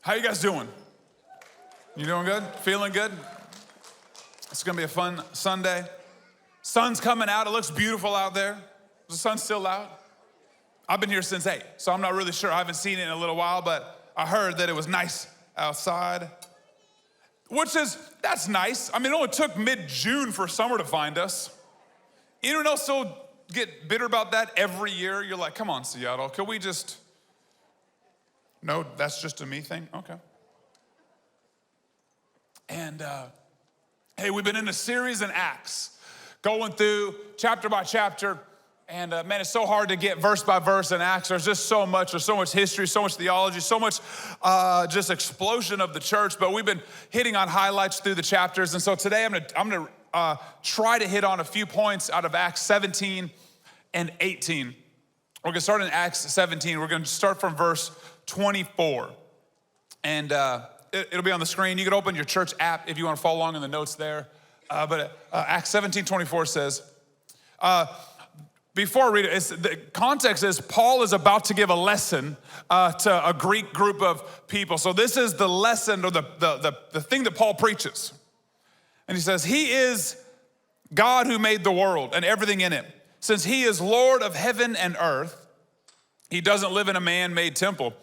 How you guys doing? You doing good? Feeling good? It's gonna be a fun Sunday. Sun's coming out. It looks beautiful out there. Is the sun still out? I've been here since 8, so I'm not really sure. I haven't seen it in a little while, but I heard that it was nice outside, that's nice. I mean, it only took mid-June for summer to find us. Anyone else still get bitter about that every year? You're like, come on, Seattle, can we just... No, that's just a me thing? Okay. And hey, we've been in a series in Acts, going through chapter by chapter, and man, it's so hard to get verse by verse in Acts. There's just so much. There's so much history, so much theology, so much just explosion of the church, but we've been hitting on highlights through the chapters, and so today I'm gonna try to hit on a few points out of Acts 17 and 18. We're gonna start in Acts 17. We're gonna start from verse 24. And it'll be on the screen. You can open your church app if you want to follow along in the notes there. But Acts 17:24 says, before I read it, the context is Paul is about to give a lesson to a Greek group of people. So this is the lesson or the thing that Paul preaches. And he says, he is God who made the world and everything in it. Since he is Lord of heaven and earth, he doesn't live in a man-made temple.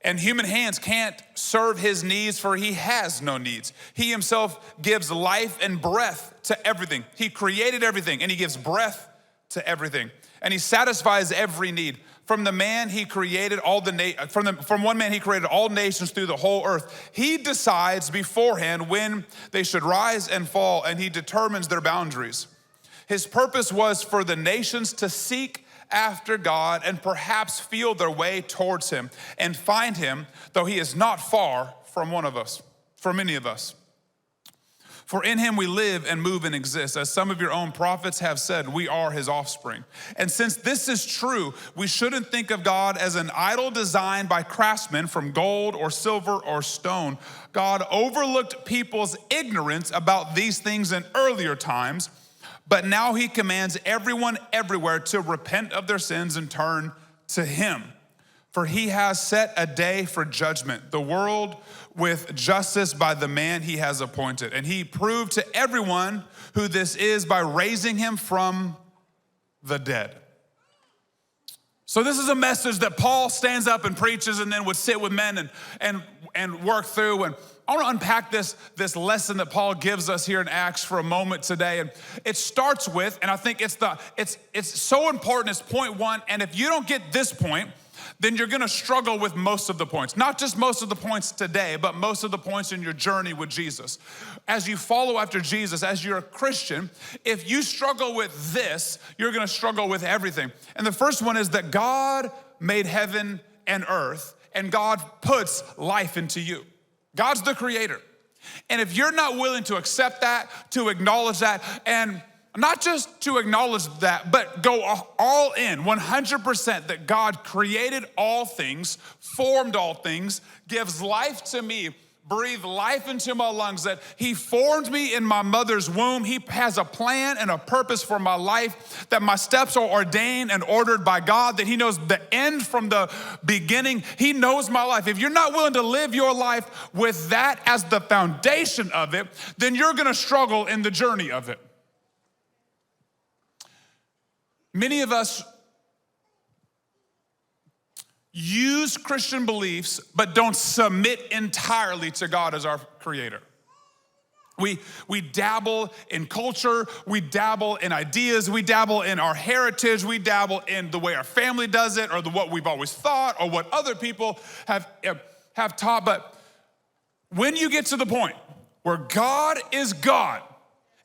And human hands can't serve his needs, for he has no needs. He himself gives life and breath to everything. He created everything, and he gives breath to everything. And he satisfies every need. From the man he created from one man he created all nations through the whole earth. He decides beforehand when they should rise and fall, and he determines their boundaries. His purpose was for the nations to seek after God and perhaps feel their way towards him and find him, though he is not far from many of us. For in him we live and move and exist. As some of your own prophets have said, we are his offspring. And since this is true, we shouldn't think of God as an idol designed by craftsmen from gold or silver or stone. God overlooked people's ignorance about these things in earlier times, but now he commands everyone everywhere to repent of their sins and turn to him. For he has set a day for judgment, the world with justice by the man he has appointed. And he proved to everyone who this is by raising him from the dead. So this is a message that Paul stands up and preaches and then would sit with men and work through. And I want to unpack this lesson that Paul gives us here in Acts for a moment today. And it starts with, and I think it's so important, it's point one. And if you don't get this point, then you're gonna struggle with most of the points. Not just most of the points today, but most of the points in your journey with Jesus. As you follow after Jesus, as you're a Christian, if you struggle with this, you're gonna struggle with everything. And the first one is that God made heaven and earth, and God puts life into you. God's the creator. And if you're not willing to accept that, to acknowledge that, and not just to acknowledge that, but go all in, 100% that God created all things, formed all things, gives life to me, breathed life into my lungs, that he formed me in my mother's womb. He has a plan and a purpose for my life, that my steps are ordained and ordered by God, that he knows the end from the beginning. He knows my life. If you're not willing to live your life with that as the foundation of it, then you're gonna struggle in the journey of it. Many of us use Christian beliefs, but don't submit entirely to God as our creator. We dabble in culture, we dabble in ideas, we dabble in our heritage, we dabble in the way our family does it, or what we've always thought, or what other people have taught. But when you get to the point where God is God,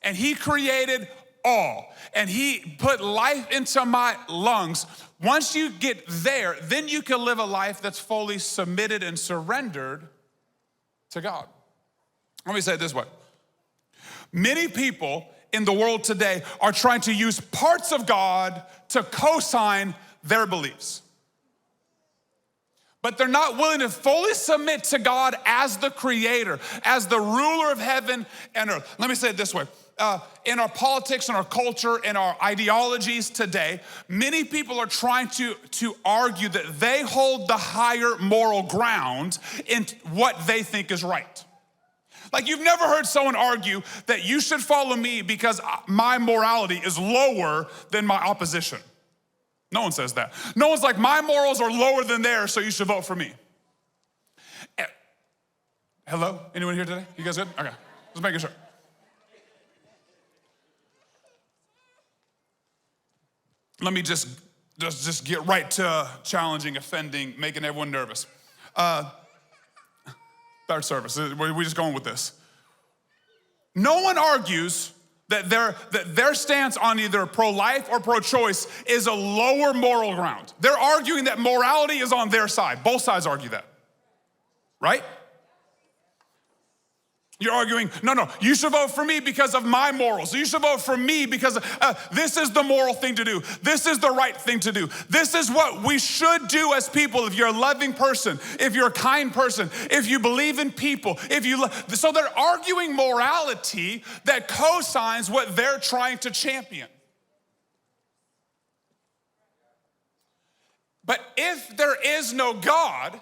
and he created all, and he put life into my lungs, once you get there, then you can live a life that's fully submitted and surrendered to God. Let me say it this way. Many people in the world today are trying to use parts of God to co-sign their beliefs. But they're not willing to fully submit to God as the creator, as the ruler of heaven and earth. Let me say it this way. in our politics, in our culture, in our ideologies today, many people are trying to argue that they hold the higher moral ground in what they think is right. Like, you've never heard someone argue that you should follow me because my morality is lower than my opposition. No one says that. No one's like, my morals are lower than theirs, so you should vote for me. Hello? Anyone here today? You guys good? Okay, just making sure. Let me just get right to challenging, offending, making everyone nervous. Third service, we're just going with this. No one argues that their stance on either pro-life or pro-choice is a lower moral ground. They're arguing that morality is on their side. Both sides argue that, right? You're arguing, no, you should vote for me because of my morals. You should vote for me because this is the moral thing to do. This is the right thing to do. This is what we should do as people. If you're a loving person, if you're a kind person, if you believe in people, so they're arguing morality that co-signs what they're trying to champion. But if there is no God,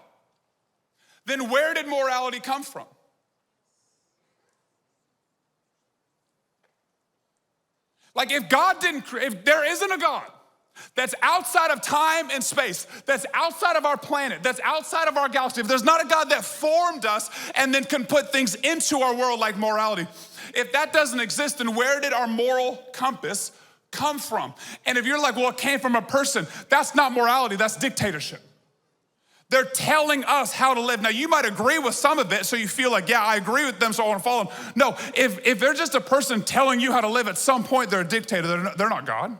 then where did morality come from? Like, if there isn't a God that's outside of time and space, that's outside of our planet, that's outside of our galaxy, if there's not a God that formed us and then can put things into our world like morality, if that doesn't exist, then where did our moral compass come from? And if you're like, well, it came from a person, that's not morality, that's dictatorship. They're telling us how to live. Now, you might agree with some of it, so you feel like, yeah, I agree with them, so I want to follow them. No, if they're just a person telling you how to live, at some point they're a dictator. They're not God.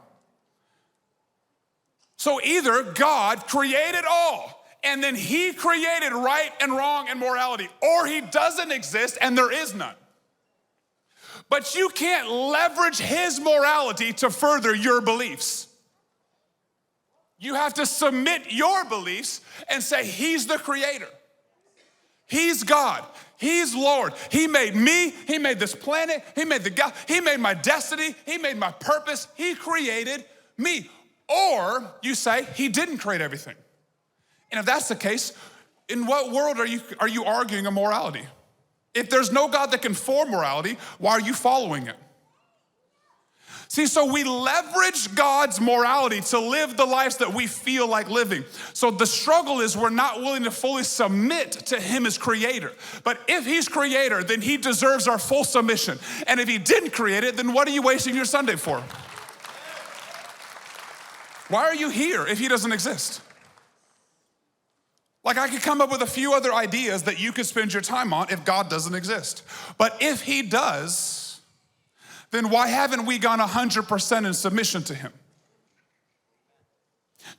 So either God created all, and then he created right and wrong and morality, or he doesn't exist and there is none. But you can't leverage his morality to further your beliefs. You have to submit your beliefs and say, he's the creator. He's God. He's Lord. He made me. He made this planet. He made the God. He made my destiny. He made my purpose. He created me. Or you say, he didn't create everything. And if that's the case, in what world are you arguing a morality? If there's no God that can form morality, why are you following it? See, so we leverage God's morality to live the lives that we feel like living. So the struggle is we're not willing to fully submit to him as creator. But if he's creator, then he deserves our full submission. And if he didn't create it, then what are you wasting your Sunday for? Why are you here if he doesn't exist? Like, I could come up with a few other ideas that you could spend your time on if God doesn't exist. But if he does, then why haven't we gone 100% in submission to him?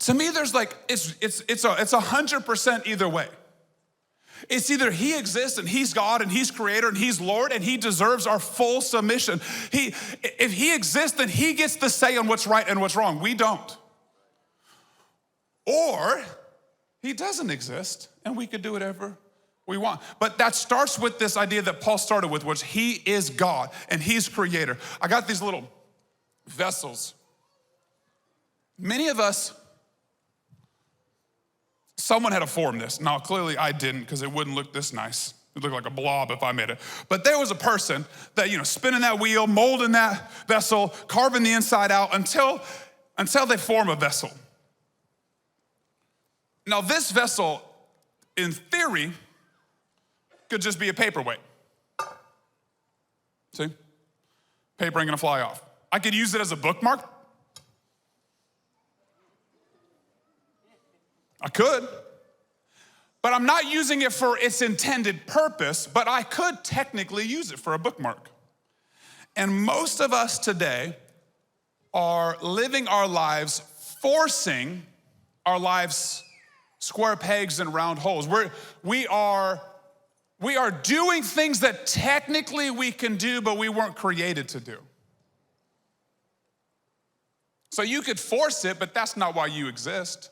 To me, there's like, it's 100% either way. It's either he exists and he's God and he's creator and he's Lord and he deserves our full submission. If he exists, then he gets the say on what's right and what's wrong. We don't. Or he doesn't exist and we could do whatever we want. But that starts with this idea that Paul started with, which he is God and he's creator. I got these little vessels. Many of us, someone had to form this. Now, clearly I didn't, because it wouldn't look this nice. It looked like a blob if I made it. But there was a person that, spinning that wheel, molding that vessel, carving the inside out until they form a vessel. Now, this vessel, in theory, could just be a paperweight. See? Paper ain't gonna fly off. I could use it as a bookmark. I could. But I'm not using it for its intended purpose, but I could technically use it for a bookmark. And most of us today are living our lives, forcing our lives square pegs and round holes. We are doing things that technically we can do, but we weren't created to do. So you could force it, but that's not why you exist.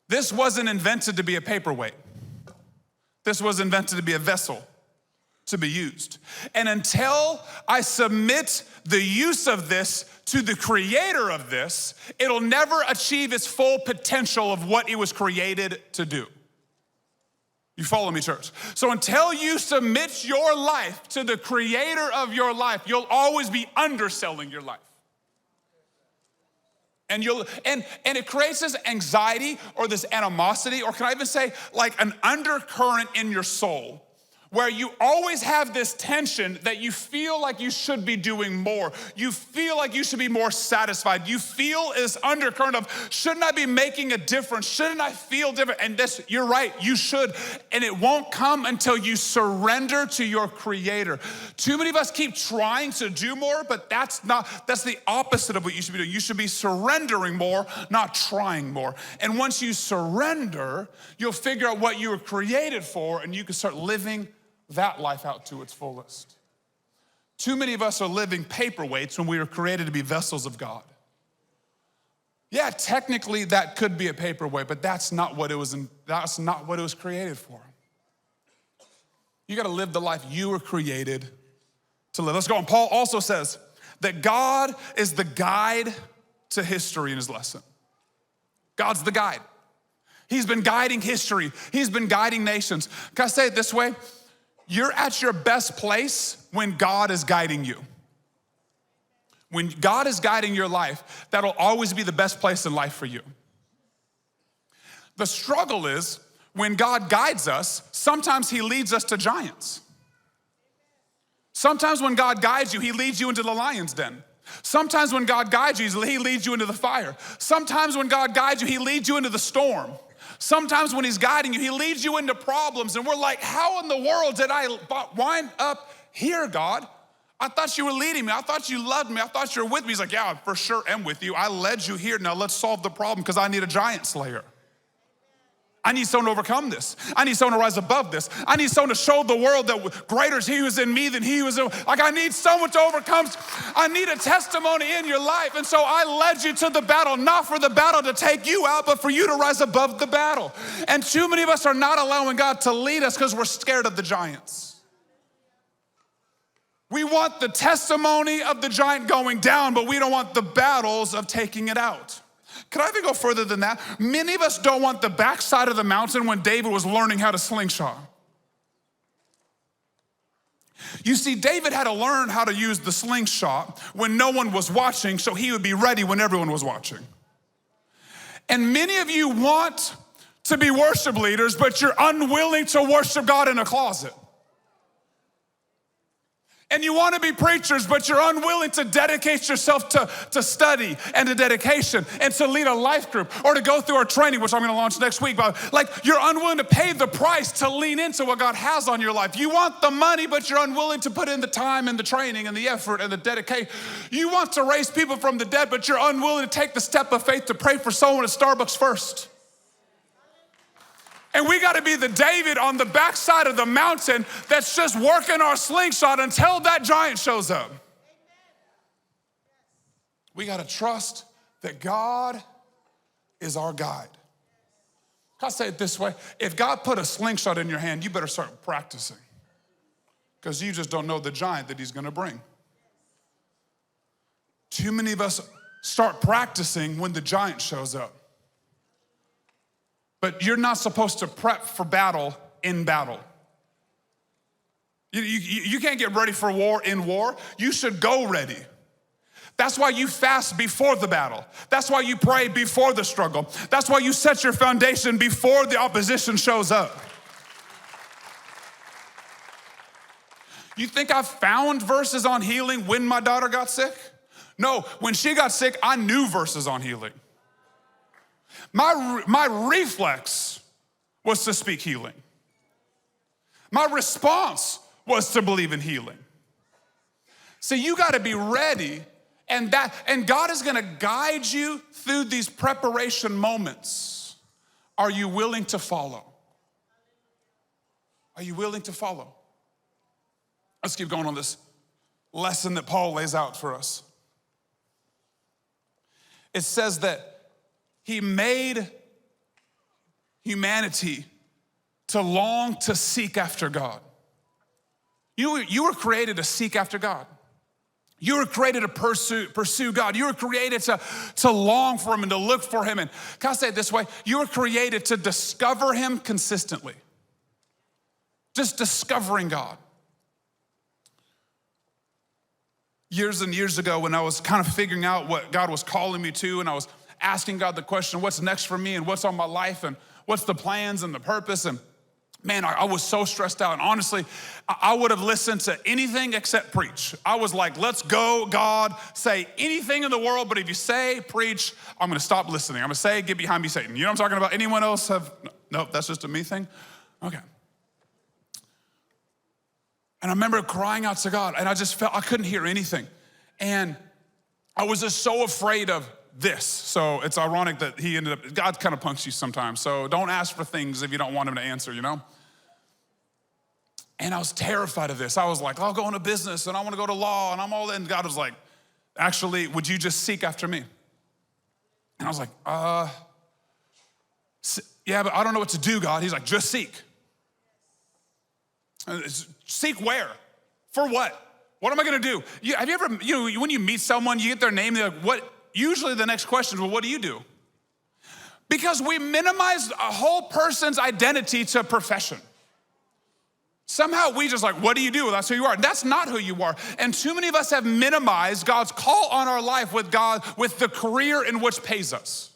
This wasn't invented to be a paperweight. This was invented to be a vessel, to be used. And until I submit the use of this to the creator of this, it'll never achieve its full potential of what it was created to do. You follow me, church? So until you submit your life to the creator of your life, you'll always be underselling your life. And it creates this anxiety or this animosity, or can I even say like an undercurrent in your soul, where you always have this tension that you feel like you should be doing more. You feel like you should be more satisfied. You feel this undercurrent of, shouldn't I be making a difference? Shouldn't I feel different? And this, you're right, you should. And it won't come until you surrender to your creator. Too many of us keep trying to do more, but that's the opposite of what you should be doing. You should be surrendering more, not trying more. And once you surrender, you'll figure out what you were created for, and you can start living that life out to its fullest. Too many of us are living paperweights when we were created to be vessels of God. Yeah, technically that could be a paperweight, but that's not what it was created for. You gotta live the life you were created to live. Let's go on. Paul also says that God is the guide to history in his lesson. God's the guide. He's been guiding history. He's been guiding nations. Can I say it this way? You're at your best place when God is guiding you. When God is guiding your life, that'll always be the best place in life for you. The struggle is when God guides us, sometimes he leads us to giants. Sometimes when God guides you, he leads you into the lion's den. Sometimes when God guides you, he leads you into the fire. Sometimes when God guides you, he leads you into the storm. Sometimes when he's guiding you, he leads you into problems, and we're like, how in the world did I wind up here, God? I thought you were leading me. I thought you loved me. I thought you were with me. He's like, yeah, I for sure am with you. I led you here. Now let's solve the problem, because I need a giant slayer. I need someone to overcome this. I need someone to rise above this. I need someone to show the world that greater is he who is in me than he who is in, like I need someone to overcome. I need a testimony in your life. And so I led you to the battle, not for the battle to take you out, but for you to rise above the battle. And too many of us are not allowing God to lead us because we're scared of the giants. We want the testimony of the giant going down, but we don't want the battles of taking it out. Could I even go further than that? Many of us don't want the backside of the mountain when David was learning how to slingshot. You see, David had to learn how to use the slingshot when no one was watching, so he would be ready when everyone was watching. And many of you want to be worship leaders, but you're unwilling to worship God in a closet. And you want to be preachers, but you're unwilling to dedicate yourself to study and to dedication and to lead a life group or to go through our training, which I'm going to launch next week. But like, you're unwilling to pay the price to lean into what God has on your life. You want the money, but you're unwilling to put in the time and the training and the effort and the dedication. You want to raise people from the dead, but you're unwilling to take the step of faith to pray for someone at Starbucks first. And we got to be the David on the backside of the mountain that's just working our slingshot until that giant shows up. We got to trust that God is our guide. I'll say it this way. If God put a slingshot in your hand, you better start practicing, because you just don't know the giant that he's going to bring. Too many of us start practicing when the giant shows up. But you're not supposed to prep for battle in battle. You can't get ready for war in war. You should go ready. That's why you fast before the battle. That's why you pray before the struggle. That's why you set your foundation before the opposition shows up. You think I found verses on healing when my daughter got sick? No, when she got sick, I knew verses on healing. My reflex was to speak healing. My response was to believe in healing. So you got to be ready, and God is going to guide you through these preparation moments. Are you willing to follow? Are you willing to follow? Let's keep going on this lesson that Paul lays out for us. It says that he made humanity to long to seek after God. You were created to seek after God. You were created to pursue God. You were created to long for him and to look for him. And can I say it this way? You were created to discover him consistently. Just discovering God. Years and years ago, when I was kind of figuring out what God was calling me to, and I was asking God the question, what's next for me and what's on my life and what's the plans and the purpose, and man, I was so stressed out. And honestly, I would have listened to anything except preach. I was like, let's go, God, say anything in the world, but if you say preach, I'm gonna stop listening. I'm gonna say, get behind me, Satan. You know what I'm talking about? Anyone else have, nope, that's just a me thing? Okay. And I remember crying out to God, and I just felt I couldn't hear anything. And I was just so afraid of this. So it's ironic that he ended up, God kind of punks you sometimes. So don't ask for things if you don't want him to answer, you know? And I was terrified of this. I was like, I'll go into business and I want to go to law and I'm all in. God was like, actually, would you just seek after me? And I was like, yeah, but I don't know what to do, God. He's like, just seek. Seek where? For what? What am I gonna do? Have you ever, when you meet someone, you get their name, they're like, what? Usually the next question is, well, what do you do? Because we minimize a whole person's identity to profession. Somehow we just like, what do you do? Well, that's who you are. That's not who you are. And too many of us have minimized God's call on our life with God, with the career in which pays us.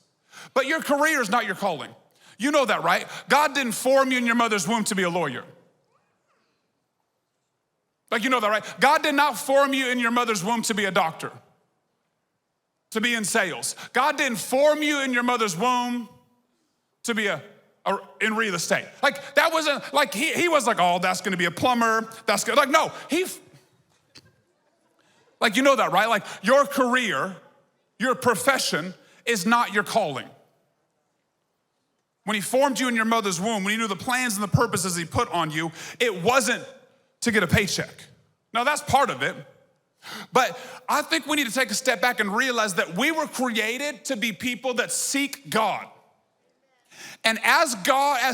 But your career is not your calling. You know that, right? God didn't form you in your mother's womb to be a lawyer. Like, you know that, right? God did not form you in your mother's womb to be a doctor, to be in sales. God didn't form you in your mother's womb to be in real estate. Like, that wasn't, like, he was like, oh, that's gonna be a plumber, that's good. Like, no, like, you know that, right? Like, your career, your profession is not your calling. When he formed you in your mother's womb, when he knew the plans and the purposes he put on you, it wasn't to get a paycheck. Now, that's part of it. But I think we need to take a step back and realize that we were created to be people that seek God. And as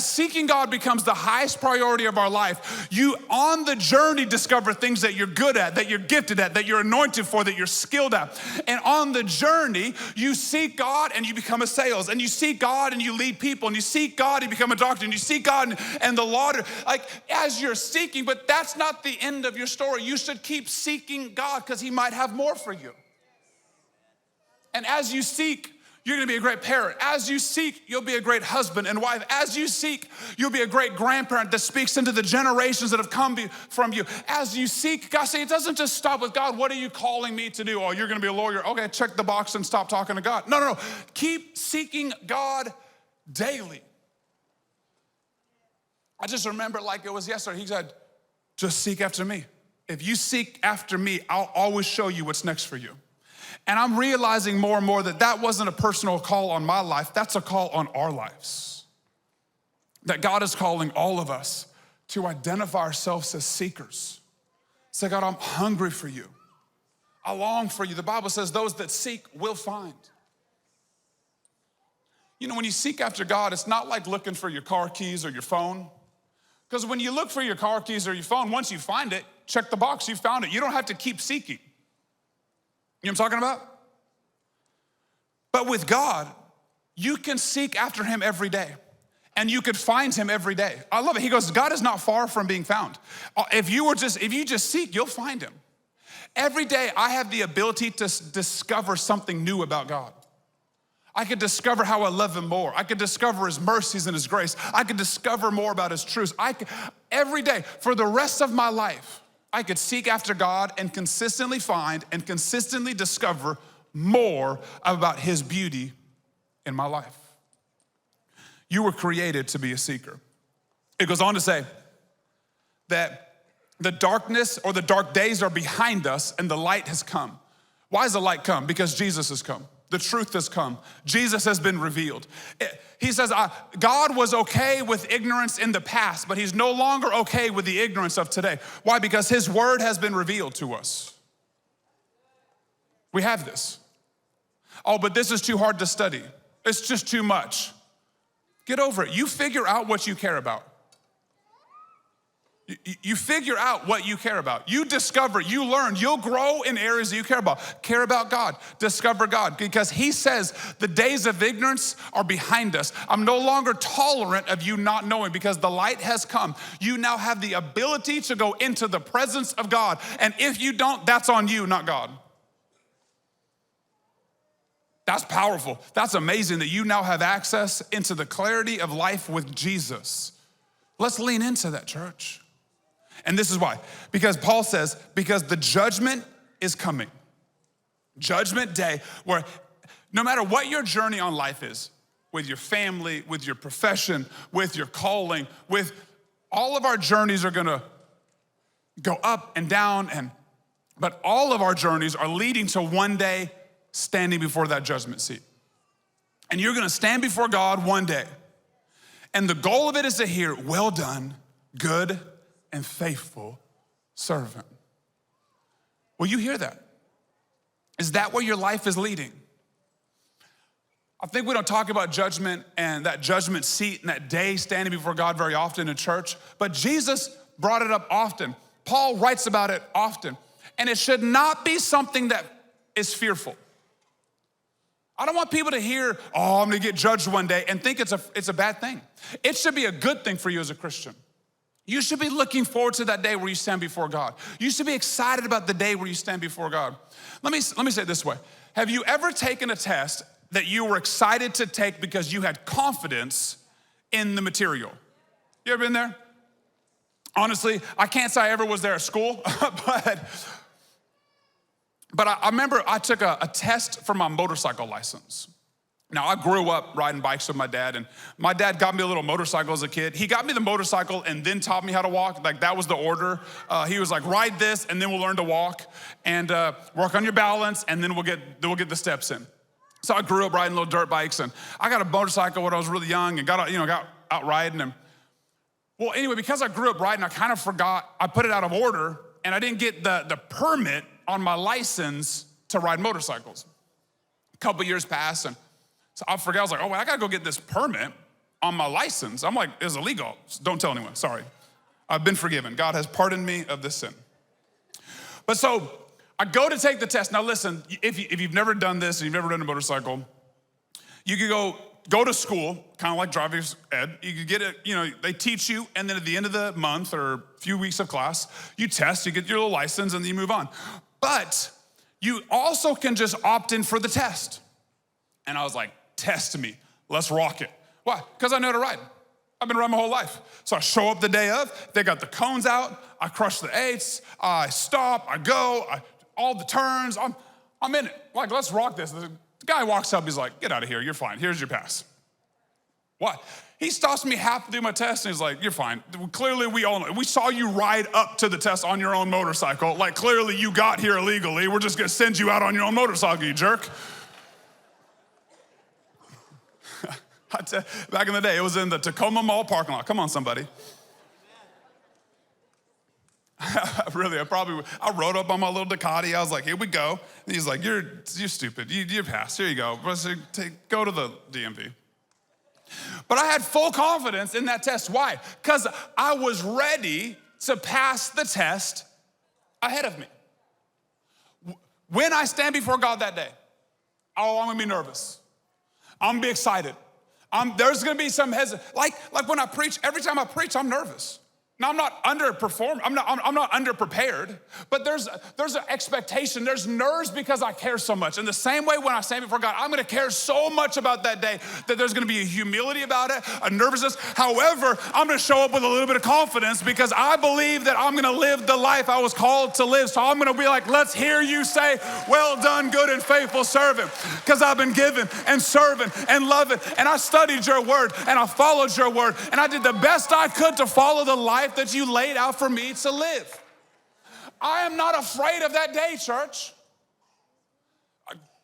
seeking God becomes the highest priority of our life, you on the journey discover things that you're good at, that you're gifted at, that you're anointed for, that you're skilled at. And on the journey, you seek God and you become a sales. And you seek God and you lead people. And you seek God and you become a doctor. And you seek God and the law. Like, as you're seeking, but that's not the end of your story. You should keep seeking God because he might have more for you. And as you seek, you're gonna be a great parent. As you seek, you'll be a great husband and wife. As you seek, you'll be a great grandparent that speaks into the generations that have come from you. As you seek, God, see, it doesn't just stop with God. What are you calling me to do? Oh, you're gonna be a lawyer. Okay, check the box and stop talking to God. No. Keep seeking God daily. I just remember like it was yesterday. He said, just seek after me. If you seek after me, I'll always show you what's next for you. And I'm realizing more and more that wasn't a personal call on my life, that's a call on our lives. That God is calling all of us to identify ourselves as seekers. Say, God, I'm hungry for you. I long for you. The Bible says those that seek will find. You know, when you seek after God, it's not like looking for your car keys or your phone. Because when you look for your car keys or your phone, once you find it, check the box, you found it. You don't have to keep seeking. You know what I'm talking about? But with God, you can seek after him every day and you could find him every day. I love it. He goes, God is not far from being found. If you just seek, you'll find him. Every day I have the ability to discover something new about God. I could discover how I love him more. I could discover his mercies and his grace. I could discover more about his truths. Every day for the rest of my life, I could seek after God and consistently find and consistently discover more about his beauty in my life. You were created to be a seeker. It goes on to say that the darkness or the dark days are behind us and the light has come. Why has the light come? Because Jesus has come. The truth has come. Jesus has been revealed. He says, God was okay with ignorance in the past, but he's no longer okay with the ignorance of today. Why? Because his word has been revealed to us. We have this. Oh, but this is too hard to study. It's just too much. Get over it. You figure out what you care about. You figure out what you care about. You discover, you learn, you'll grow in areas that you care about. Care about God, discover God, because he says the days of ignorance are behind us. I'm no longer tolerant of you not knowing because the light has come. You now have the ability to go into the presence of God. And if you don't, that's on you, not God. That's powerful. That's amazing that you now have access into the clarity of life with Jesus. Let's lean into that, church. And this is why. Because Paul says, because the judgment is coming. Judgment day, where no matter what your journey on life is, with your family, with your profession, with your calling, with all of our journeys are gonna go up and down, but all of our journeys are leading to one day standing before that judgment seat. And you're gonna stand before God one day. And the goal of it is to hear, well done, good and faithful servant. Will you hear that? Is that where your life is leading? I think we don't talk about judgment and that judgment seat and that day standing before God very often in church, but Jesus brought it up often. Paul writes about it often. And it should not be something that is fearful. I don't want people to hear, oh, I'm gonna get judged one day and think it's a bad thing. It should be a good thing for you as a Christian. You should be looking forward to that day where you stand before God. You should be excited about the day where you stand before God. Let me say it this way. Have you ever taken a test that you were excited to take because you had confidence in the material? You ever been there? Honestly, I can't say I ever was there at school, but I remember I took a test for my motorcycle license. Now, I grew up riding bikes with my dad, and my dad got me a little motorcycle as a kid. He got me the motorcycle and then taught me how to walk. Like, that was the order. He was like, ride this, and then we'll learn to walk, and work on your balance, and then we'll get the steps in. So I grew up riding little dirt bikes, and I got a motorcycle when I was really young and got out riding. And well, anyway, because I grew up riding, I kind of forgot. I put it out of order, and I didn't get the permit on my license to ride motorcycles. A couple years passed, and so I forgot. I was like, oh, well, I gotta go get this permit on my license. I'm like, it's illegal. Don't tell anyone, sorry. I've been forgiven. God has pardoned me of this sin. But so I go to take the test. Now listen, if you've never done this, and you've never ridden a motorcycle, you could go to school, kind of like driver's ed. You could get it, they teach you, and then at the end of the month or a few weeks of class, you test, you get your little license, and then you move on. But you also can just opt in for the test. And I was like, test me, let's rock it. Why? Because I know how to ride. I've been riding my whole life. So I show up the day of, they got the cones out, I crush the eights, I stop, I go, all the turns, I'm in it. Like, let's rock this. The guy walks up, he's like, get out of here, you're fine, here's your pass. What? He stops me half through my test and he's like, you're fine. Clearly we all know. We saw you ride up to the test on your own motorcycle. Like, clearly you got here illegally. We're just gonna send you out on your own motorcycle, you jerk. Back in the day, it was in the Tacoma Mall parking lot. Come on, somebody. Really, I rode up on my little Ducati. I was like, here we go. And he's like, you're stupid. You passed. Here you go. Go to the DMV. But I had full confidence in that test. Why? Because I was ready to pass the test ahead of me. When I stand before God that day, I'm gonna be nervous. I'm gonna be excited. There's gonna be some hesitation. Like when I preach, every time I preach, I'm nervous. Now, I'm not underperformed, I'm not underprepared, but there's an expectation, there's nerves because I care so much. In the same way when I stand before God, I'm gonna care so much about that day that there's gonna be a humility about it, a nervousness. However, I'm gonna show up with a little bit of confidence because I believe that I'm gonna live the life I was called to live. So I'm gonna be like, let's hear you say, well done, good and faithful servant. Because I've been given and serving and loving, and I studied your word and I followed your word, and I did the best I could to follow the life that you laid out for me to live. I am not afraid of that day, church.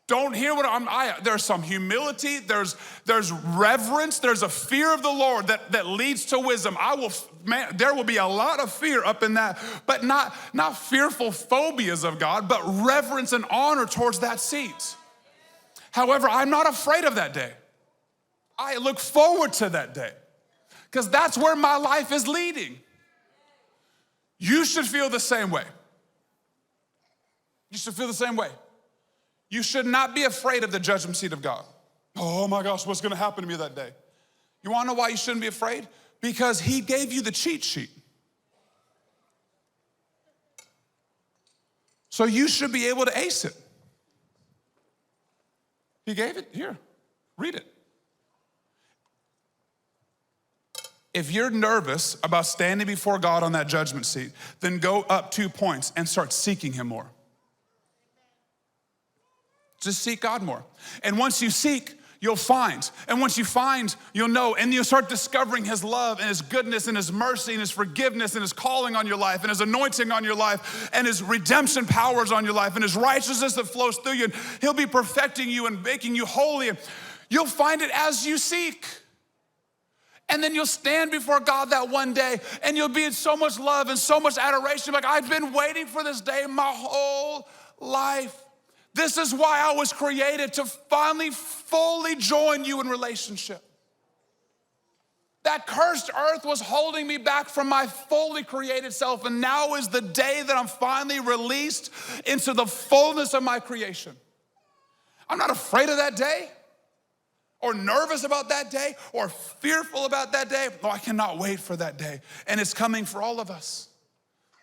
Don't hear what there's some humility, there's reverence, there's a fear of the Lord that leads to wisdom. There will be a lot of fear up in that, but not fearful phobias of God, but reverence and honor towards that seat. However, I'm not afraid of that day. I look forward to that day because that's where my life is leading. You should feel the same way. You should feel the same way. You should not be afraid of the judgment seat of God. Oh my gosh, what's gonna happen to me that day? You wanna know why you shouldn't be afraid? Because he gave you the cheat sheet. So you should be able to ace it. He gave it, here, read it. If you're nervous about standing before God on that judgment seat, then go up 2 points and start seeking him more. Just seek God more. And once you seek, you'll find. And once you find, you'll know. And you'll start discovering his love and his goodness and his mercy and his forgiveness and his calling on your life and his anointing on your life and his redemption powers on your life and his righteousness that flows through you. And he'll be perfecting you and making you holy. And you'll find it as you seek. And then you'll stand before God that one day and you'll be in so much love and so much adoration. Like, I've been waiting for this day my whole life. This is why I was created, to finally fully join you in relationship. That cursed earth was holding me back from my fully created self, and now is the day that I'm finally released into the fullness of my creation. I'm not afraid of that day, or nervous about that day, or fearful about that day. No, I cannot wait for that day, and it's coming for all of us.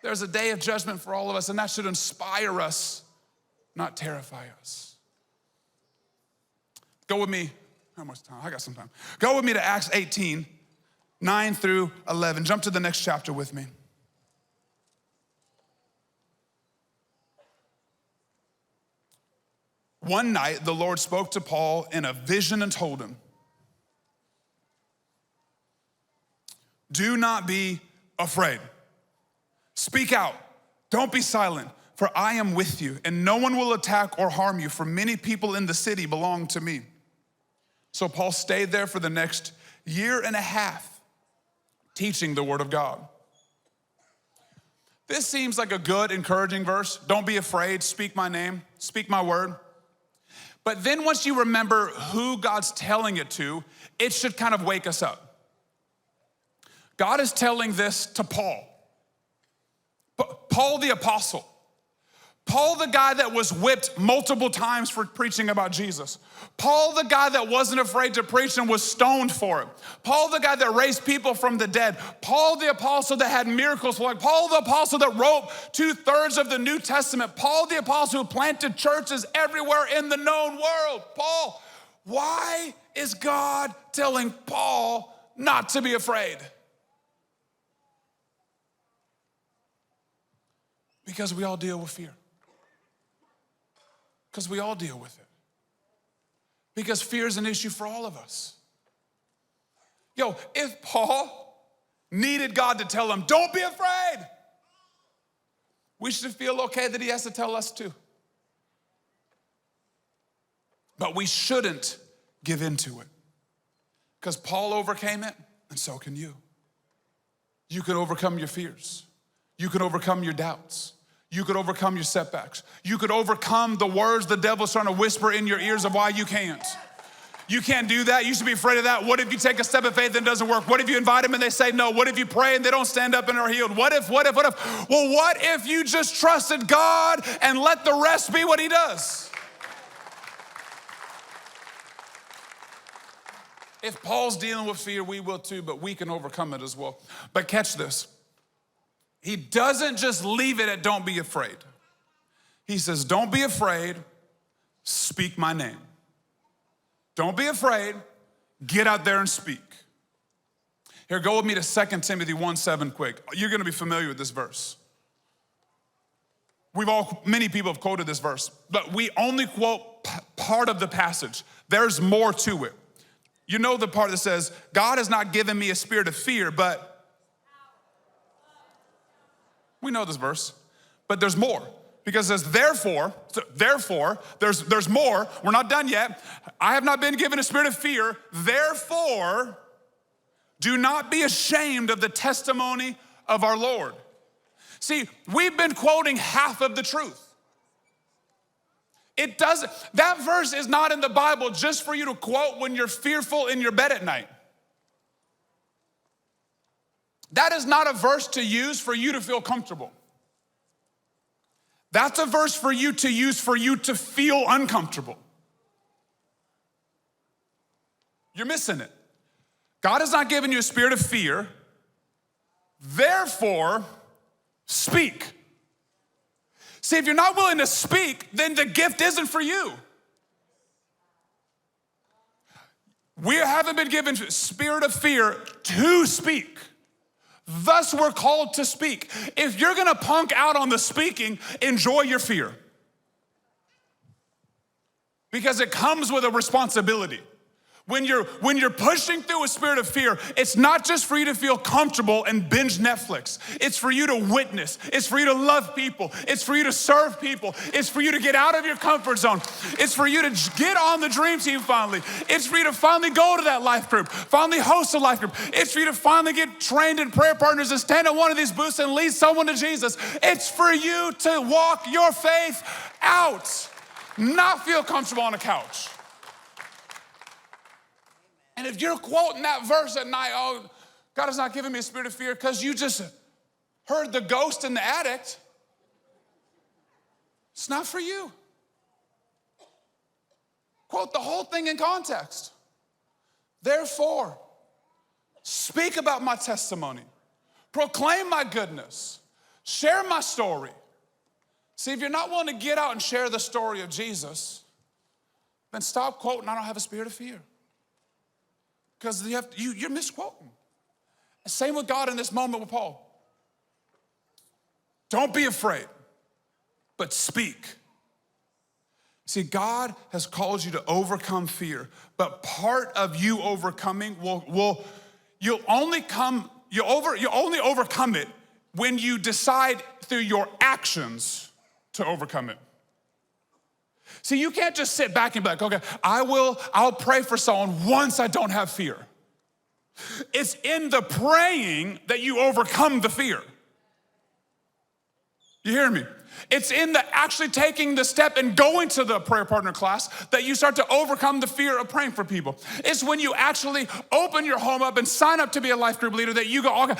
There's a day of judgment for all of us, and that should inspire us, not terrify us. Go with me, how much time? I got some time. Go with me to Acts 18, 9 through 11. Jump to the next chapter with me. One night, the Lord spoke to Paul in a vision and told him, do not be afraid. Speak out, don't be silent. For I am with you, and no one will attack or harm you, for many people in the city belong to me. So Paul stayed there for the next 1.5 years, teaching the word of God. This seems like a good, encouraging verse. Don't be afraid, speak my name, speak my word. But then once you remember who God's telling it to, it should kind of wake us up. God is telling this to Paul. Paul the apostle. Paul, the guy that was whipped multiple times for preaching about Jesus. Paul, the guy that wasn't afraid to preach and was stoned for it. Paul, the guy that raised people from the dead. Paul, the apostle that had miracles. Like Paul, the apostle that wrote 2/3 of the New Testament. Paul, the apostle who planted churches everywhere in the known world. Paul, why is God telling Paul not to be afraid? Because we all deal with fear. Because we all deal with it. Because fear is an issue for all of us. Yo, if Paul needed God to tell him, don't be afraid, we should feel okay that he has to tell us too. But we shouldn't give into it. Because Paul overcame it, and so can you. You can overcome your fears. You can overcome your doubts. You could overcome your setbacks. You could overcome the words the devil's trying to whisper in your ears of why you can't. You can't do that. You should be afraid of that. What if you take a step of faith and it doesn't work? What if you invite them and they say no? What if you pray and they don't stand up and are healed? What if? Well, what if you just trusted God and let the rest be what he does? If Paul's dealing with fear, we will too, but we can overcome it as well. But catch this. He doesn't just leave it at don't be afraid. He says, don't be afraid, speak my name. Don't be afraid, get out there and speak. Here, go with me to 2 Timothy 1:7 quick. You're gonna be familiar with this verse. Many people have quoted this verse, but we only quote part of the passage. There's more to it. You know the part that says, God has not given me a spirit of fear, but we know this verse, but there's more. Because it says, therefore, there's more. We're not done yet. I have not been given a spirit of fear. Therefore, do not be ashamed of the testimony of our Lord. See, we've been quoting half of the truth. That verse is not in the Bible just for you to quote when you're fearful in your bed at night. That is not a verse to use for you to feel comfortable. That's a verse for you to use for you to feel uncomfortable. You're missing it. God has not given you a spirit of fear. Therefore, speak. See, if you're not willing to speak, then the gift isn't for you. We haven't been given a spirit of fear to speak. Thus, we're called to speak. If you're gonna punk out on the speaking, enjoy your fear. Because it comes with a responsibility. When you're pushing through a spirit of fear, it's not just for you to feel comfortable and binge Netflix. It's for you to witness. It's for you to love people. It's for you to serve people. It's for you to get out of your comfort zone. It's for you to get on the dream team finally. It's for you to finally go to that life group, finally host a life group. It's for you to finally get trained in prayer partners and stand at one of these booths and lead someone to Jesus. It's for you to walk your faith out, not feel comfortable on a couch. And if you're quoting that verse at night, oh, God has not given me a spirit of fear because you just heard the ghost in the attic, it's not for you. Quote the whole thing in context. Therefore, speak about my testimony, proclaim my goodness, share my story. See, if you're not willing to get out and share the story of Jesus, then stop quoting, I don't have a spirit of fear. Because you're misquoting. Same with God in this moment with Paul. Don't be afraid, but speak. See, God has called you to overcome fear, but part of you overcoming you'll only overcome it when you decide through your actions to overcome it. See, you can't just sit back and be like, okay, I'll pray for someone once I don't have fear. It's in the praying that you overcome the fear. You hear me? It's in the actually taking the step and going to the prayer partner class that you start to overcome the fear of praying for people. It's when you actually open your home up and sign up to be a life group leader that you go, okay,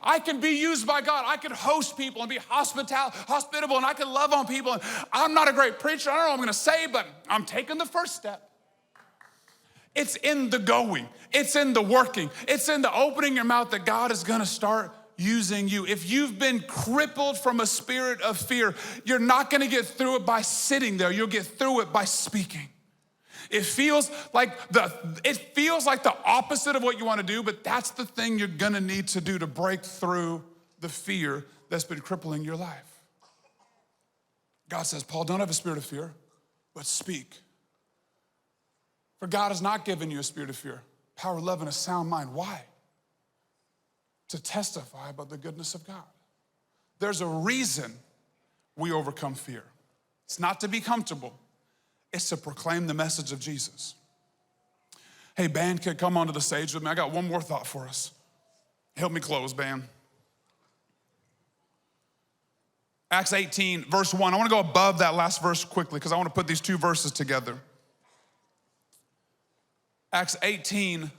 I can be used by God. I can host people and be hospitable and I can love on people. And I'm not a great preacher. I don't know what I'm gonna say, but I'm taking the first step. It's in the going. It's in the working. It's in the opening your mouth that God is gonna start using you. If you've been crippled from a spirit of fear, you're not gonna get through it by sitting there. You'll get through it by speaking. It feels like the opposite of what you wanna do, but that's the thing you're gonna need to do to break through the fear that's been crippling your life. God says, Paul, don't have a spirit of fear, but speak. For God has not given you a spirit of fear, power, love, and a sound mind. Why? To testify about the goodness of God. There's a reason we overcome fear. It's not to be comfortable. It's to proclaim the message of Jesus. Hey, band, could come onto the stage with me. I got one more thought for us. Help me close, band. Acts 18, verse 1. I want to go above that last verse quickly because I want to put these two verses together. Acts 18,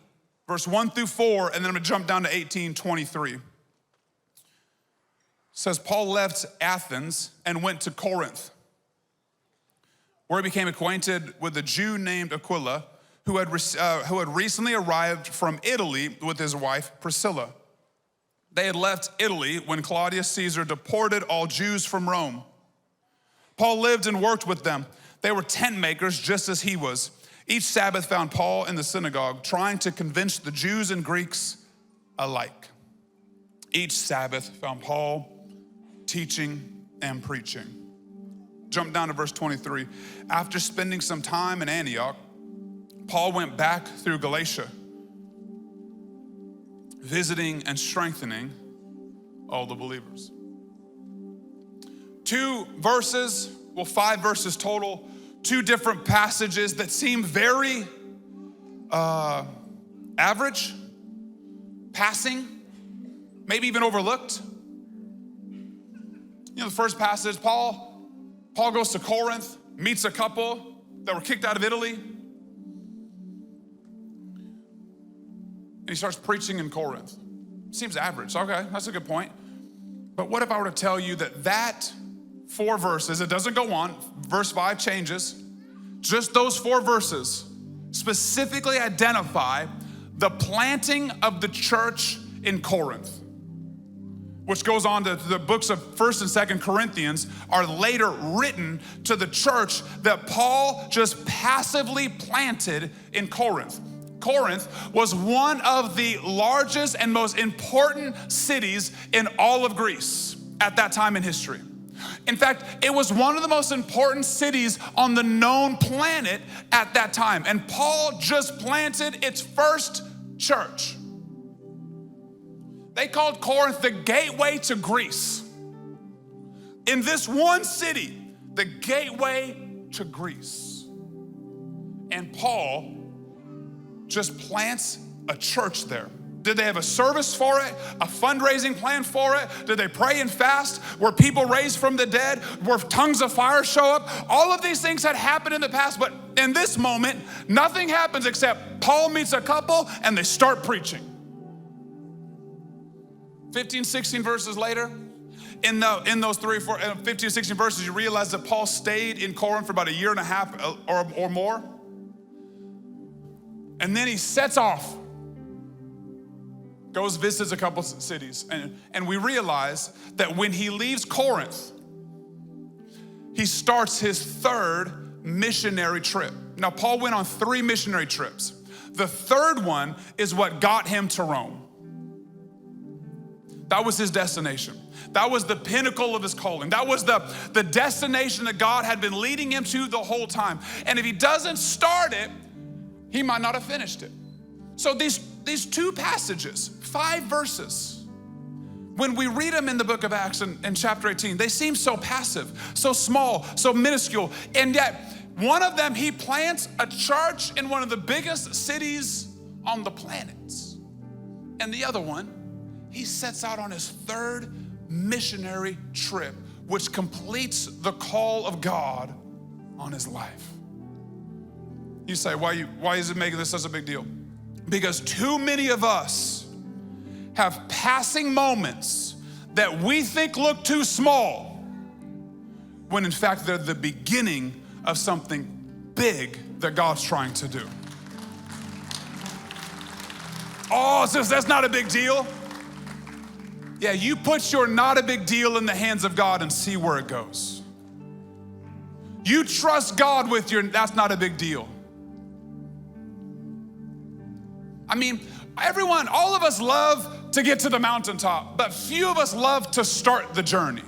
verse 1 through 4, and then I'm gonna jump down to 18:23. It says, Paul left Athens and went to Corinth, where he became acquainted with a Jew named Aquila, who had recently arrived from Italy with his wife Priscilla. They had left Italy when Claudius Caesar deported all Jews from Rome. Paul lived and worked with them. They were tent makers just as he was. Each Sabbath found Paul in the synagogue trying to convince the Jews and Greeks alike. Each Sabbath found Paul teaching and preaching. Jump down to verse 23. After spending some time in Antioch, Paul went back through Galatia, visiting and strengthening all the believers. 5 verses total. 2 different passages that seem very average, passing, maybe even overlooked. You know, the first passage, Paul goes to Corinth, meets a couple that were kicked out of Italy, and he starts preaching in Corinth. Seems average. Okay, that's a good point. But what if I were to tell you that 4 verses, it doesn't go on, verse 5 changes, just those 4 verses specifically identify the planting of the church in Corinth, which goes on to the books of 1st and 2nd Corinthians are later written to the church that Paul just passively planted in Corinth. Corinth was one of the largest and most important cities in all of Greece at that time in history. In fact, it was one of the most important cities on the known planet at that time. And Paul just planted its first church. They called Corinth the gateway to Greece. In this one city, the gateway to Greece. And Paul just plants a church there. Did they have a service for it? A fundraising plan for it? Did they pray and fast? Were people raised from the dead? Were tongues of fire show up? All of these things had happened in the past, but in this moment, nothing happens except Paul meets a couple and they start preaching. 15, 16 verses later, in those 15, 16 verses, you realize that Paul stayed in Corinth for about 1.5 years or more. And then he sets off, goes visits a couple cities, and we realize that when he leaves Corinth, he starts his 3rd missionary trip. Now, Paul went on 3 missionary trips. The 3rd one is what got him to Rome. That was his destination. That was the pinnacle of his calling. That was the destination that God had been leading him to the whole time. And if he doesn't start it, he might not have finished it. So these 2 passages, 5 verses, when we read them in the book of Acts in chapter 18, they seem so passive, so small, so minuscule. And yet, one of them, he plants a church in one of the biggest cities on the planet. And the other one, he sets out on his 3rd missionary trip, which completes the call of God on his life. You say, why is it making this such a big deal? Because too many of us have passing moments that we think look too small, when in fact they're the beginning of something big that God's trying to do. Oh, sis, that's not a big deal. Yeah, you put your not a big deal in the hands of God and see where it goes. You trust God with your, that's not a big deal. I mean, all of us love to get to the mountaintop, but few of us love to start the journey.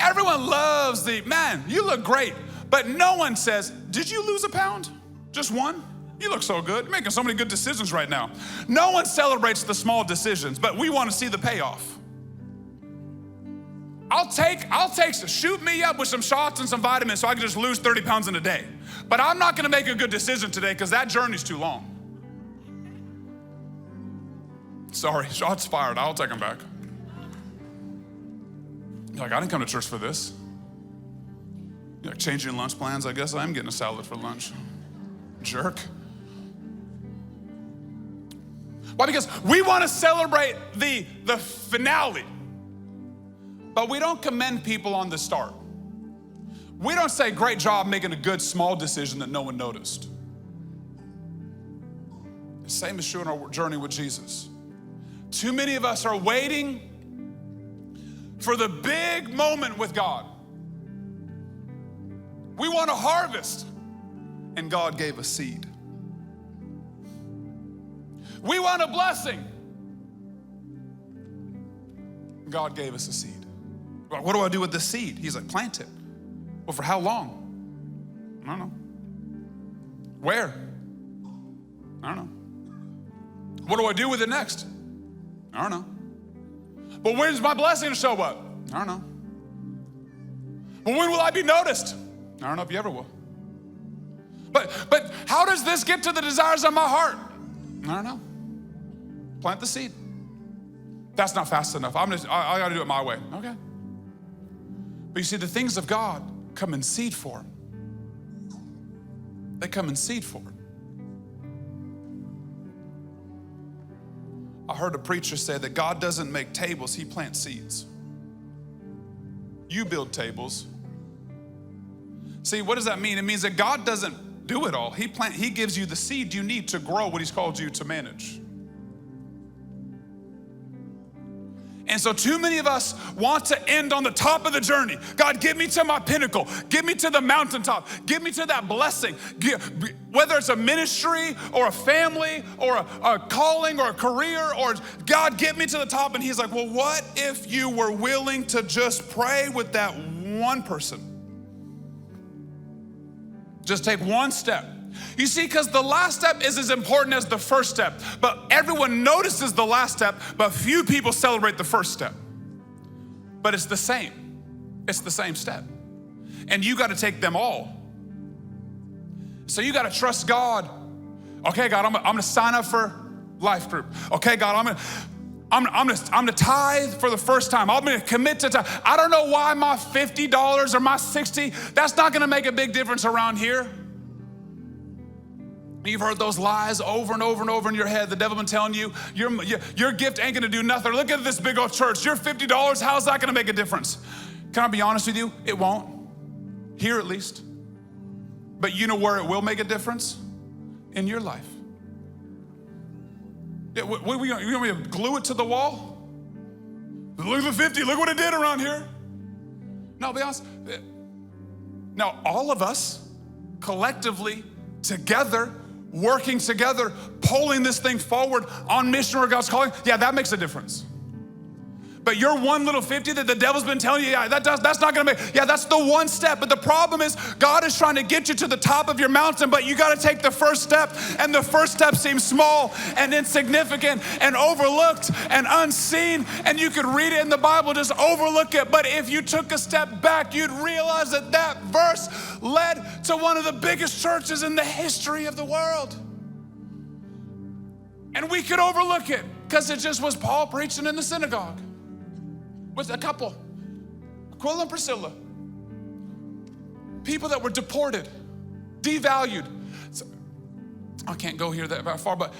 Everyone loves man, you look great, but no one says, did you lose a pound? Just 1? You look so good. You're making so many good decisions right now. No one celebrates the small decisions, but we want to see the payoff. I'll take, shoot me up with some shots and some vitamins so I can just lose 30 pounds in a day. But I'm not gonna make a good decision today because that journey's too long. Sorry, shots fired, I'll take them back. You're like, I didn't come to church for this. You're like, changing lunch plans, I guess I am getting a salad for lunch. Jerk. Why? Because we want to celebrate the finale, but we don't commend people on the start. We don't say, great job making a good small decision that no one noticed. The same is true in our journey with Jesus. Too many of us are waiting for the big moment with God. We want a harvest, and God gave a seed. We want a blessing. God gave us a seed. Well, what do I do with the seed? He's like, plant it. Well, for how long? I don't know. Where? I don't know. What do I do with it next? I don't know. But when's my blessing to show up? I don't know. But when will I be noticed? I don't know if you ever will. But how does this get to the desires of my heart? I don't know. Plant the seed. That's not fast enough. I gotta do it my way. Okay. But you see, the things of God come in seed form. They come in seed form. I heard a preacher say that God doesn't make tables, he plants seeds. You build tables. See, what does that mean? It means that God doesn't do it all. He gives you the seed you need to grow what he's called you to manage. And so too many of us want to end on the top of the journey. God, get me to my pinnacle. Get me to the mountaintop. Get me to that blessing. Whether it's a ministry or a family or a calling or a career, or God, get me to the top. And he's like, well, what if you were willing to just pray with that one person? Just take one step. You see, because the last step is as important as the first step, but everyone notices the last step, but few people celebrate the first step. But it's the same. It's the same step. And you got to take them all. So you got to trust God. Okay, God, I'm going to sign up for life group. Okay, God, I'm gonna tithe for the first time. I'm gonna commit to tithe. I don't know why my $50 or my $60, that's not gonna make a big difference around here. You've heard those lies over and over and over in your head. The devil been telling you, your gift ain't gonna do nothing. Look at this big old church. Your $50, how's that gonna make a difference? Can I be honest with you? It won't. Here at least. But you know where it will make a difference? In your life. Yeah, we want me to glue it to the wall? Look at the 50, look what it did around here. No, be honest. Now, all of us collectively, together, working together, pulling this thing forward on mission where God's calling, yeah, that makes a difference. But your one little 50 that the devil's been telling you, yeah, that's not gonna make, yeah, that's the one step. But the problem is God is trying to get you to the top of your mountain, but you gotta take the first step, and the first step seems small and insignificant and overlooked and unseen, and you could read it in the Bible, just overlook it. But if you took a step back, you'd realize that that verse led to one of the biggest churches in the history of the world. And we could overlook it because it just was Paul preaching in the synagogue with a couple, Aquila and Priscilla, people that were deported, devalued. So, I can't go here that far, but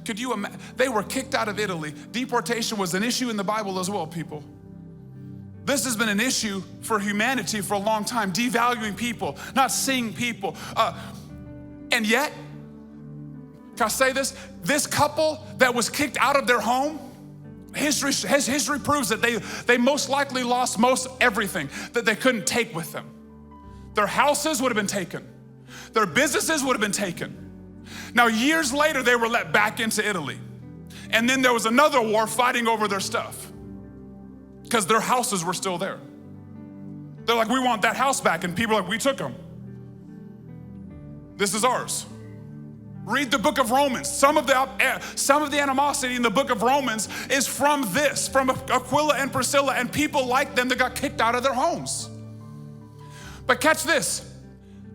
could you imagine? They were kicked out of Italy. Deportation was an issue in the Bible as well, people. This has been an issue for humanity for a long time, devaluing people, not seeing people. And yet, can I say this? This couple that was kicked out of their home, history proves that they most likely lost most everything that they couldn't take with them. Their houses would have been taken. Their businesses would have been taken. Now, years later, they were let back into Italy. And then there was another war fighting over their stuff because their houses were still there. They're like, we want that house back. And people are like, we took them. This is ours. Read the book of Romans. Some of the animosity in the book of Romans is from Aquila and Priscilla and people like them that got kicked out of their homes. But catch this.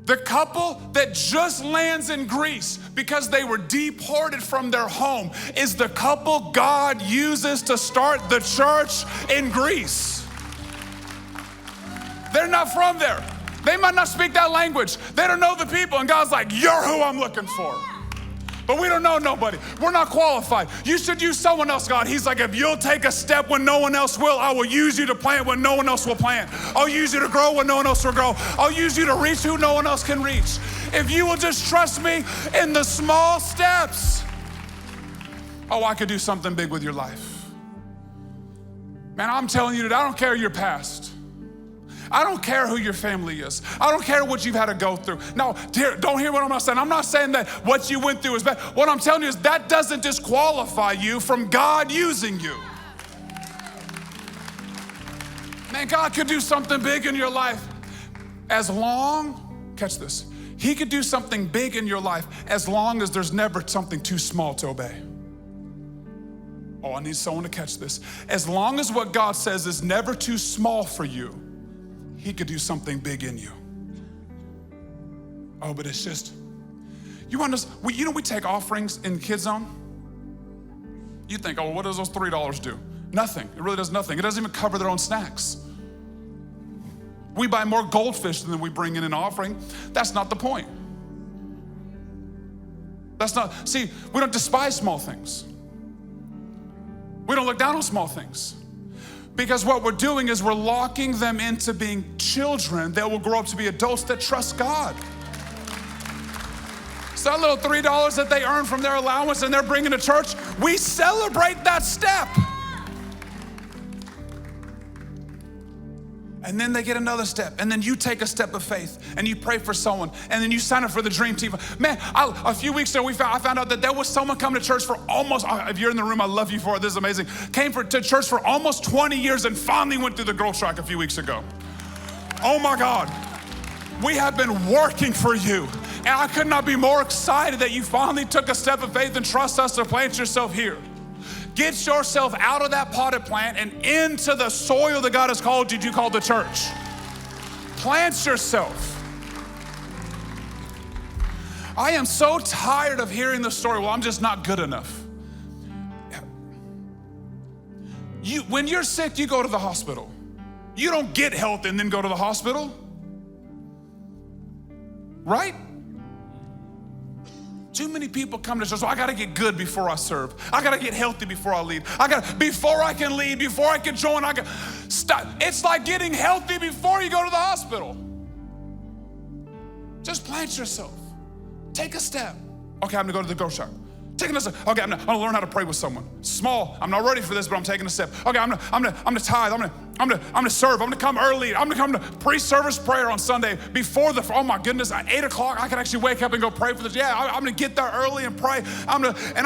The couple that just lands in Greece because they were deported from their home is the couple God uses to start the church in Greece. They're not from there. They might not speak that language. They don't know the people, and God's like, you're who I'm looking for. But we don't know nobody. We're not qualified. You should use someone else, God. He's like, if you'll take a step when no one else will, I will use you to plant when no one else will plant. I'll use you to grow when no one else will grow. I'll use you to reach who no one else can reach. If you will just trust me in the small steps, oh, I could do something big with your life. Man, I'm telling you that I don't care your past. I don't care who your family is. I don't care what you've had to go through. No, don't hear what I'm not saying. I'm not saying that what you went through is bad. What I'm telling you is that doesn't disqualify you from God using you. Man, God could do something big in your life as long, catch this, He could do something big in your life as long as there's never something too small to obey. Oh, I need someone to catch this. As long as what God says is never too small for you, He could do something big in you. Oh, but it's just, we take offerings in Kids Zone. You think, oh, what does those $3 do? Nothing, it really does nothing. It doesn't even cover their own snacks. We buy more goldfish than we bring in an offering. That's not the point. See, we don't despise small things. We don't look down on small things. Because what we're doing is we're locking them into being children that will grow up to be adults that trust God. So that little $3 that they earn from their allowance and they're bringing to church, we celebrate that step. And then they get another step, and then you take a step of faith, and you pray for someone, and then you sign up for the dream team. Man, a few weeks ago, I found out that there was someone coming to church for almost, if you're in the room, I love you for it, this is amazing. Came to church for almost 20 years and finally went through the Girl Track a few weeks ago. Oh my God, we have been working for you. And I could not be more excited that you finally took a step of faith and trust us to plant yourself here. Get yourself out of that potted plant and into the soil that God has called you to call the church. Plant yourself. I am so tired of hearing the story, well, I'm just not good enough. When you're sick, you go to the hospital. You don't get health and then go to the hospital. Right? Too many people come to church, so I gotta get good before I serve. I gotta get healthy before I lead. Before I can lead, before I can join, stop. It's like getting healthy before you go to the hospital. Just plant yourself. Take a step. Okay, I'm gonna go to the grocery shop. Taking a step. Okay, I'm gonna learn how to pray with someone. Small, I'm not ready for this, but I'm taking a step. Okay, I'm gonna tithe, I'm gonna serve, I'm gonna come early, I'm gonna come to pre-service prayer on Sunday before oh my goodness, at 8 o'clock, I can actually wake up and go pray for this. Yeah, I'm gonna get there early and pray. I'm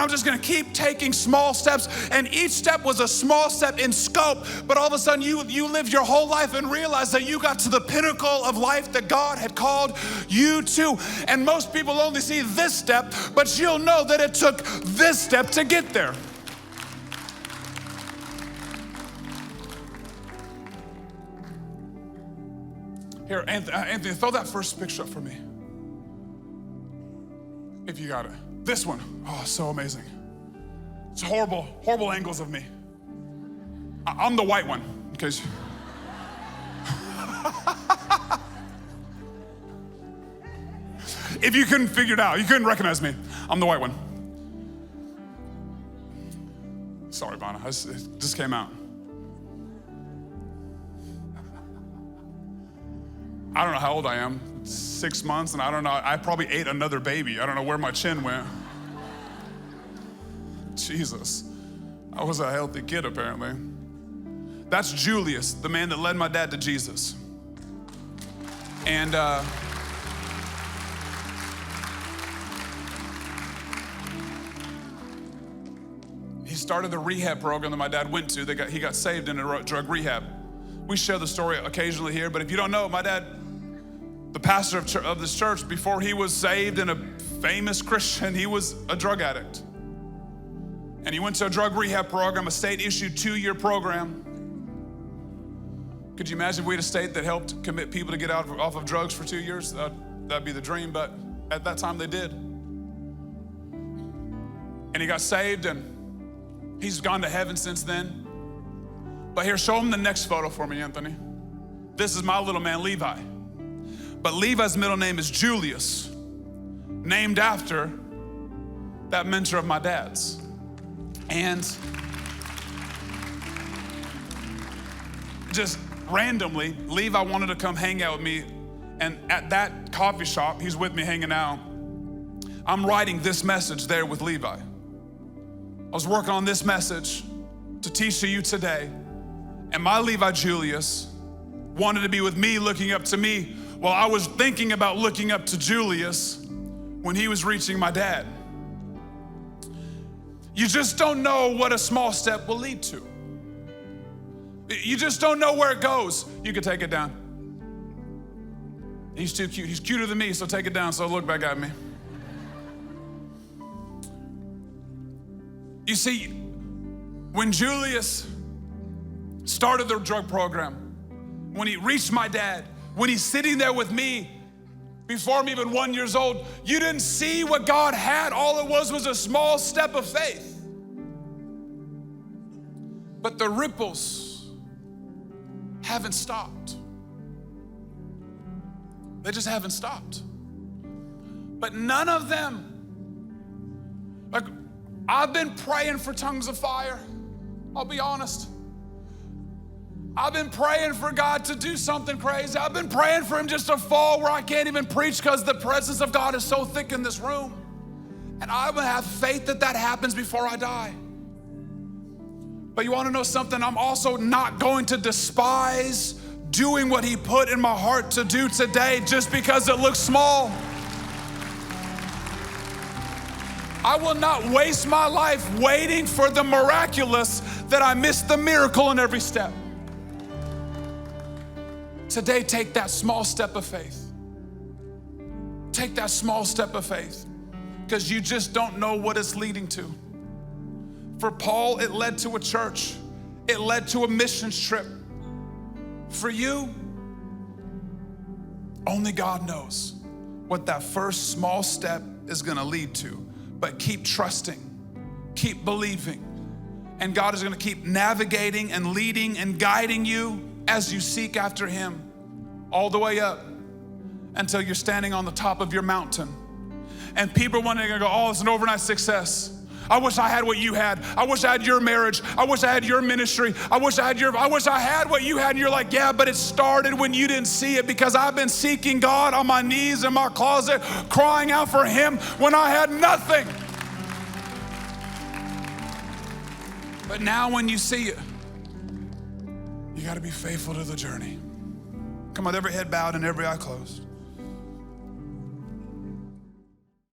just gonna keep taking small steps, and each step was a small step in scope, but all of a sudden you lived your whole life and realized that you got to the pinnacle of life that God had called you to. And most people only see this step, but you'll know that it took this step to get there. Here, Anthony, throw that first picture up for me. If you got it. This one, oh, so amazing. It's horrible angles of me. I'm the white one, in case. If you couldn't figure it out, you couldn't recognize me, I'm the white one. Sorry, Bonna, it just came out. I don't know how old I am, 6 months, and I don't know, I probably ate another baby. I don't know where my chin went. Jesus, I was a healthy kid apparently. That's Julius, the man that led my dad to Jesus. And he started the rehab program that my dad went to. He got saved in a drug rehab. We share the story occasionally here, but if you don't know, my dad, the pastor of this church, before he was saved and a famous Christian, he was a drug addict. And he went to a drug rehab program, a state-issued 2-year program. Could you imagine if we had a state that helped commit people to get off of drugs for 2 years? That'd be the dream, but at that time they did. And he got saved, and he's gone to heaven since then. But here, show him the next photo for me, Anthony. This is my little man, Levi. But Levi's middle name is Julius, named after that mentor of my dad's. And just randomly, Levi wanted to come hang out with me. And at that coffee shop, he's with me hanging out. I'm writing this message there with Levi. I was working on this message to teach to you today. And my Levi Julius wanted to be with me, looking up to me, while I was thinking about looking up to Julius when he was reaching my dad. You just don't know what a small step will lead to. You just don't know where it goes. You can take it down. He's too cute. He's cuter than me, so take it down, so look back at me. You see, when Julius started the drug program, when he reached my dad, when he's sitting there with me, before I'm even 1 year old, you didn't see what God had. All it was a small step of faith. But the ripples haven't stopped. They just haven't stopped. But none of them, like, I've been praying for tongues of fire. I'll be honest. I've been praying for God to do something crazy. I've been praying for him just to fall where I can't even preach because the presence of God is so thick in this room. And I will have faith that that happens before I die. But you want to know something? I'm also not going to despise doing what he put in my heart to do today just because it looks small. I will not waste my life waiting for the miraculous that I miss the miracle in every step. Today, take that small step of faith. Take that small step of faith, because you just don't know what it's leading to. For Paul, it led to a church. It led to a missions trip. For you, only God knows what that first small step is gonna lead to. But keep trusting, keep believing, and God is gonna keep navigating and leading and guiding you as you seek after him all the way up until you're standing on the top of your mountain. And people are wondering, go, oh, it's an overnight success. I wish I had what you had. I wish I had your marriage. I wish I had your ministry. I wish I had what you had. And you're like, yeah, but it started when you didn't see it, because I've been seeking God on my knees in my closet, crying out for him when I had nothing. But now when you see it, you gotta be faithful to the journey. Come on, every head bowed and every eye closed.